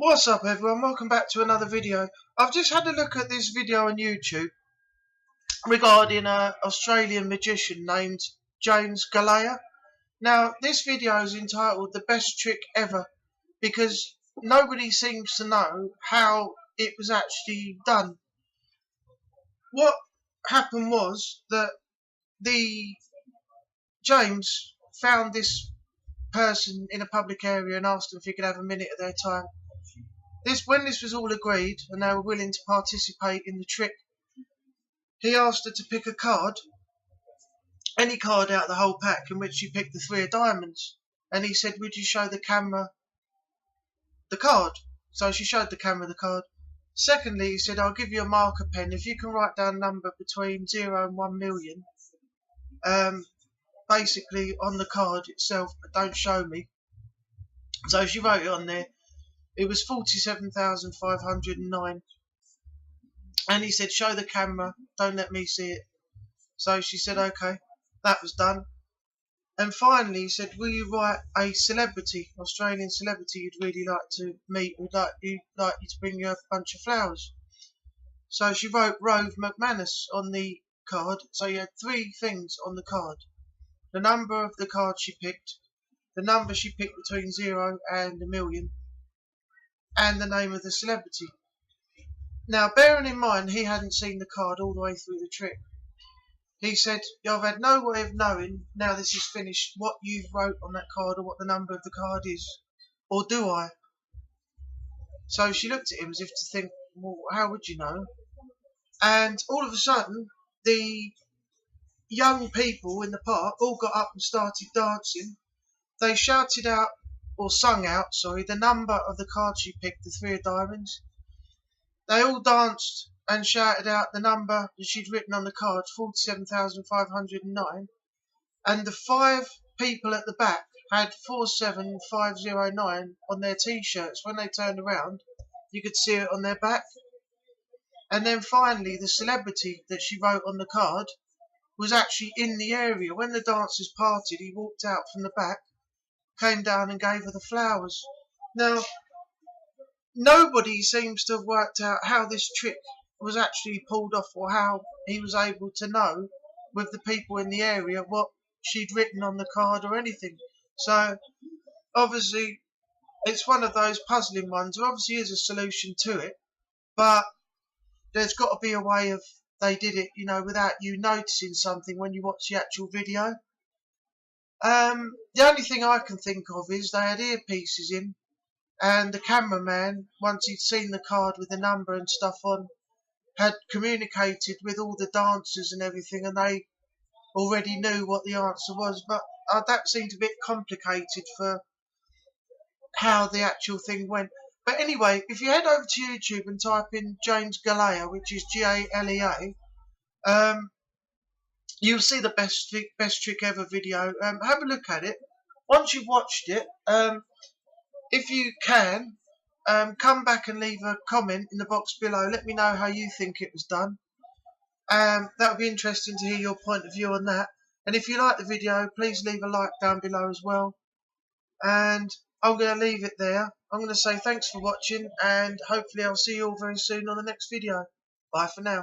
What's up everyone, welcome back to another video. I've just had a look at this video on YouTube regarding an Australian magician named James Galea. Now this video is entitled The Best Trick Ever because nobody seems to know how it was actually done. What happened was that James found this person in a public area and asked them if he could have a minute of their time. When this was all agreed and they were willing to participate in the trick, he asked her to pick a card, any card out of the whole pack, in which she picked the 3 of diamonds. And he said, would you show the camera the card? So she showed the camera the card. Secondly, he said, I'll give you a marker pen. If you can write down a number between 0 and 1 million, basically on the card itself, but don't show me. So she wrote it on there. It was 47,509. And he said, show the camera, don't let me see it. So she said, okay, that was done. And finally he said, will you write a celebrity, Australian celebrity you'd really like to meet, would like you to bring you a bunch of flowers. So she wrote Rove McManus on the card. So you had 3 things on the card. The number of the card she picked, the number she picked between 0 and 1 million, and the name of the celebrity. Now, bearing in mind he hadn't seen the card all the way through the trick, he said, I've had no way of knowing, now this is finished, what you wrote on that card or what the number of the card is. Or do I? So she looked at him as if to think, well, how would you know? And all of a sudden, the young people in the park all got up and started dancing. They shouted out, or sung out, sorry, the number of the card she picked, the 3 of diamonds. They all danced and shouted out the number that she'd written on the card, 47,509. And the 5 people at the back had 47509 on their t-shirts. When they turned around, you could see it on their back. And then finally, the celebrity that she wrote on the card was actually in the area. When the dancers parted, he walked out from the back, came down and gave her the flowers. Now, nobody seems to have worked out how this trick was actually pulled off, or how he was able to know with the people in the area what she'd written on the card or anything. So obviously it's one of those puzzling ones. There obviously is a solution to it, but there's got to be a way of they did it, you know, without you noticing something when you watch the actual video. The only thing I can think of is they had earpieces in, and the cameraman, once he'd seen the card with the number and stuff on, had communicated with all the dancers and everything, and they already knew what the answer was. But that seemed a bit complicated for how the actual thing went. But anyway, if you head over to YouTube and type in James Galea, which is Galea, you'll see the best trick ever video. Have a look at it. Once you've watched it, if you can, come back and leave a comment in the box below. Let me know how you think it was done. That would be interesting to hear your point of view on that. And if you like the video, please leave a like down below as well. And I'm going to leave it there. I'm going to say thanks for watching, and hopefully I'll see you all very soon on the next video. Bye for now.